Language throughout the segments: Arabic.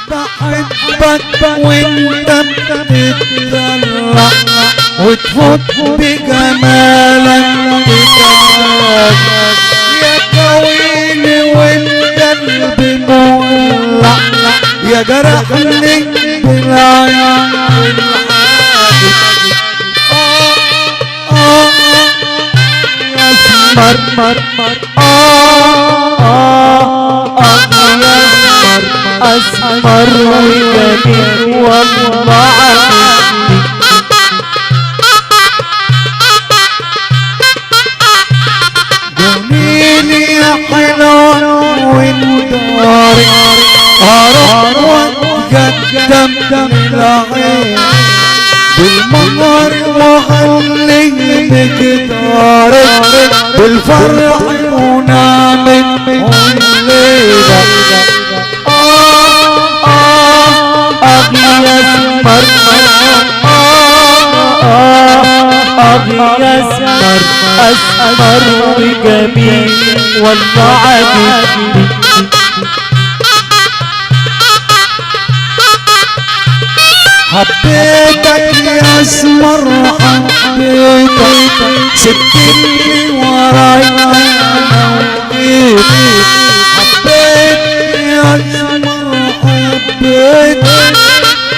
بحبك وانت بتدلع وتفوت بجمالك يا كويني وانت قلبي مولع يا جرحني بالعيون يا اسمر أسمر وجميل والله عجبني جميل يا حلال ونداري أروح واتقدم للعين بالمهر وخليه بقدارك بالفرح ونعمل الليلة أسمر وجميل والله عجبني حبيتك يا اسمر حبيتك سبتني وراي انا وجيت حبيتك يا اسمر حبيتك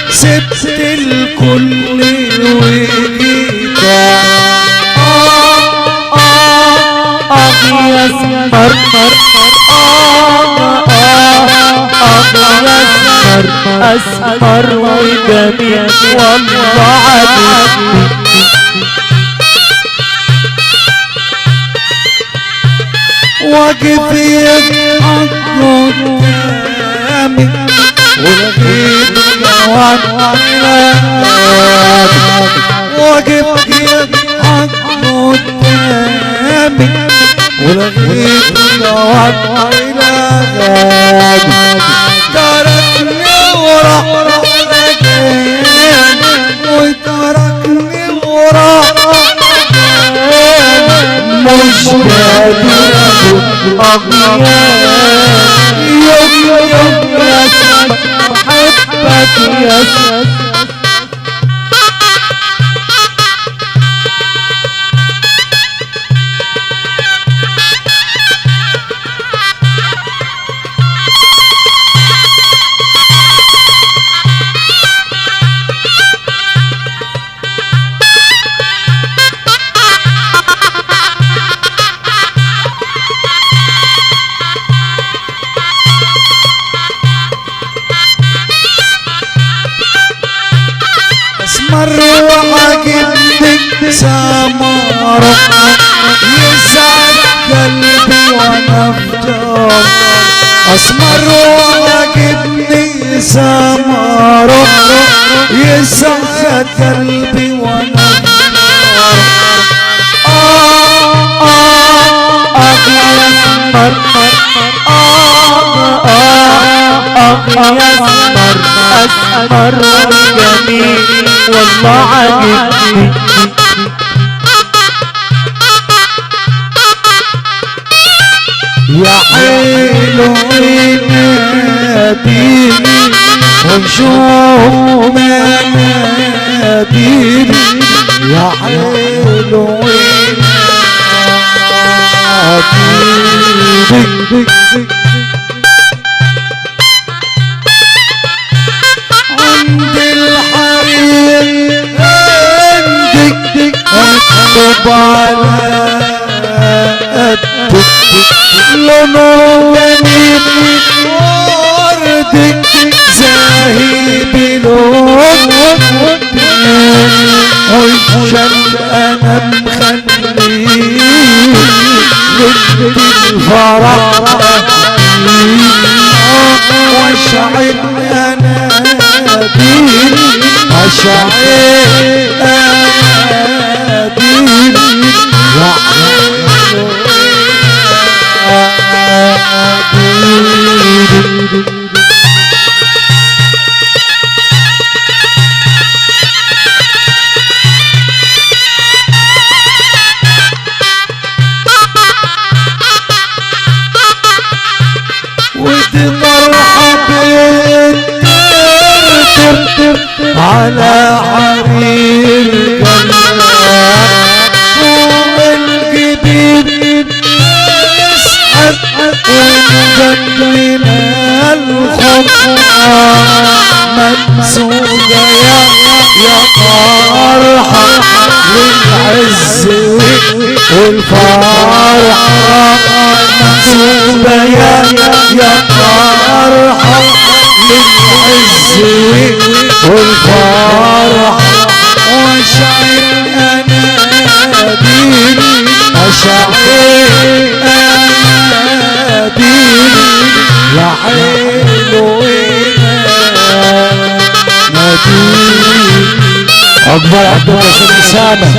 سبت الكل وجيت يا اسمر أسمر وجميل والله عجبني واقف يضحك قدامي ولقيت جوان واقف يضحك قدامي ولقيت جوان تركني وراح وتركني وراح مش قادر أغياب يوم يا سما أحبك يا سما أسمر وعجبني سمارة يسعد قلبي وانا افتار أسمر وعجبني سمارة يسعد قلبي وانا افتار أسمر وجميل والله عجبني يا حلو ناديني ونشوف مناديني يا حلو ناديني على قدك لونه جميل وردك زاهي بلون عشان انا مخليه ضد الفرح واشعل انا دين اشعل انا دين وتفرح بنت على حرير جنات فوق الجبين يسحب ومجنن الخطوة ممسوجة يا فرحة للعز والفرحة ممسوجة يا فرحة للعز والفرحة وشعر أناديل أشعر أناديل يا حلوين ناديل أكبر عبد الرسول أسامة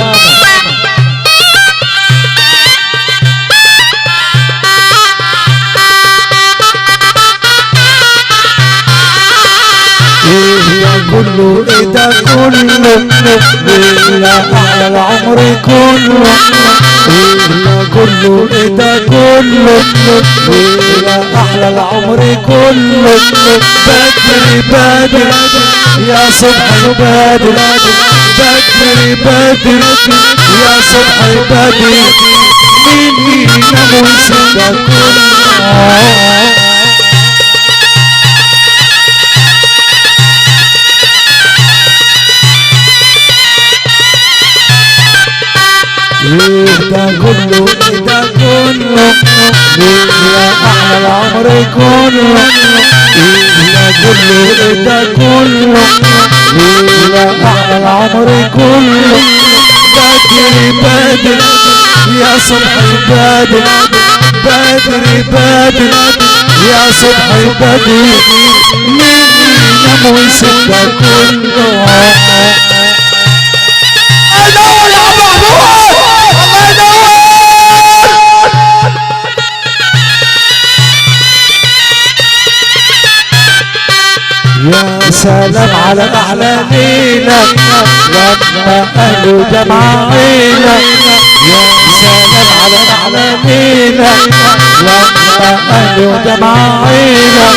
كله ايه ده كله ليلة احلى العمر كله ليلة كله ايه ده كله ليلة احلى العمر كله بدري بدري يا صبح بدري بدري بدري يا صبح بدري مين ينام ويسيب ده كله ايه ده كله ايه ده كله ليلة احلى العمر كله ايه ده كله ايه ده كله ليلة احلى العمر كله بدري بدري يا صبح بدري بدري بدري يا صبح بدري مين ينام ويسيب ده كله يا سلام على احلى ليلة لما اهله جمع عيلة يا سلام على احلى ليلة لما اهله جمع عيلة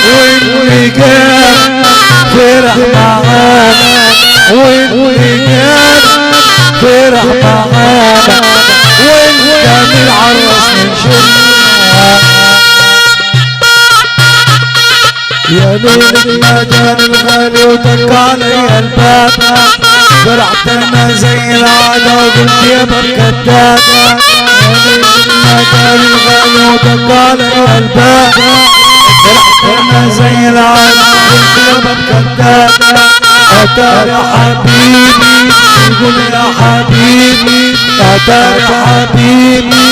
واللي جاب فرح معانا واللي جاب فرح معانا والجميل عرس من شلنا يا ليلة ما جاني الغالي ودق علي الباب فرحت انا زي العادة وقلت يا باب كداب يا ليلة ما جاني الغالي ودق علي الباب فرحت انا زي العادة وقلت يا باب كداب اتى يا حبيبي يقول يا حبيبي اتى يا حبيبي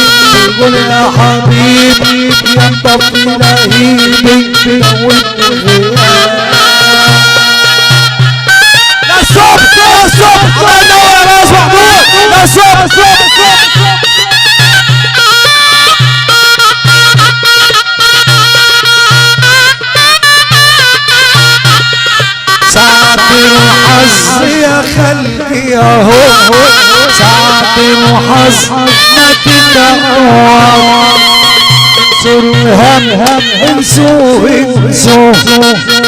يقول يا حبيبي يا مطفي لهيبي دوتني غياب لا صبح لا صبح الله ينور يا ناس محمود لا صبح ساعة الحظ يا خلقي اهو ساعة الحظ ما تتعوض انصروا الهم انسوه انسوه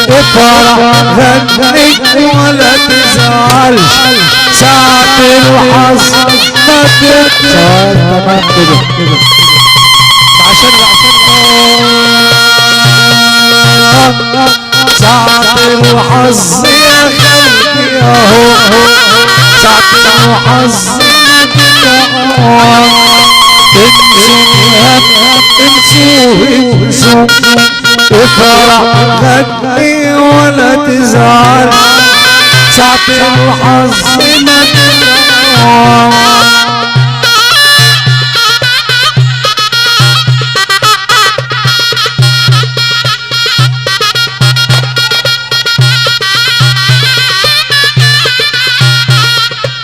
افرح غني ولا تزعلش ساعة الحظ ما تتعوض عشان ساعة الحظ يا خلقي اهو ساعة الحظ انسوه افرح غني ولا تزعل ساعة الحظ ما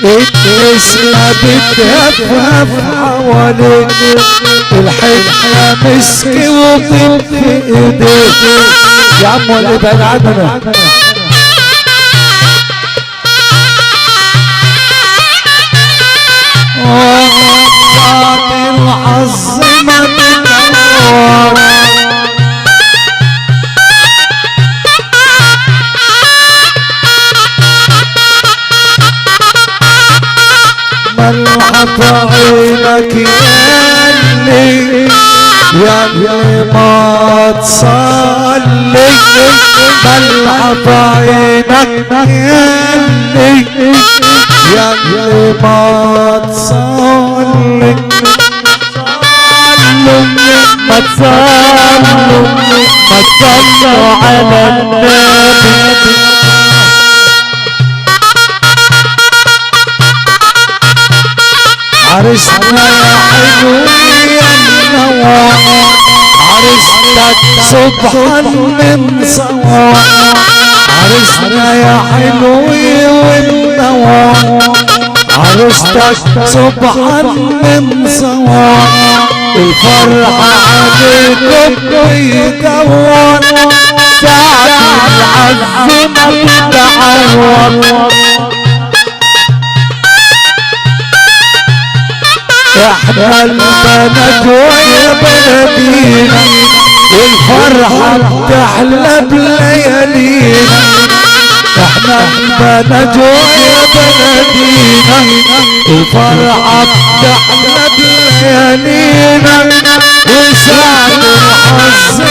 النسمة بتهفهف حواليك الحكمة مسك وطيب في ايديك يا عم اللي بعد عننا ساعة الحظ ما تتعوض في عينك ياللي ما تصلي دمعة في عينك ياللي ما تصلي ما تصلوا على النبي عرسنا يا حلوين النوى عرستك صبحا من صوى عرسنا يا حلوين النوى عرستك صبحا من صوى الفرحة عليكم بيدور ساعة العز ما تتعوض احنا البنات ويا بلدينا والفرحة بتحلى بليالينا احنا البنات ويا بلدينا الفرحة بتحلى بليالينا وساعة الحظ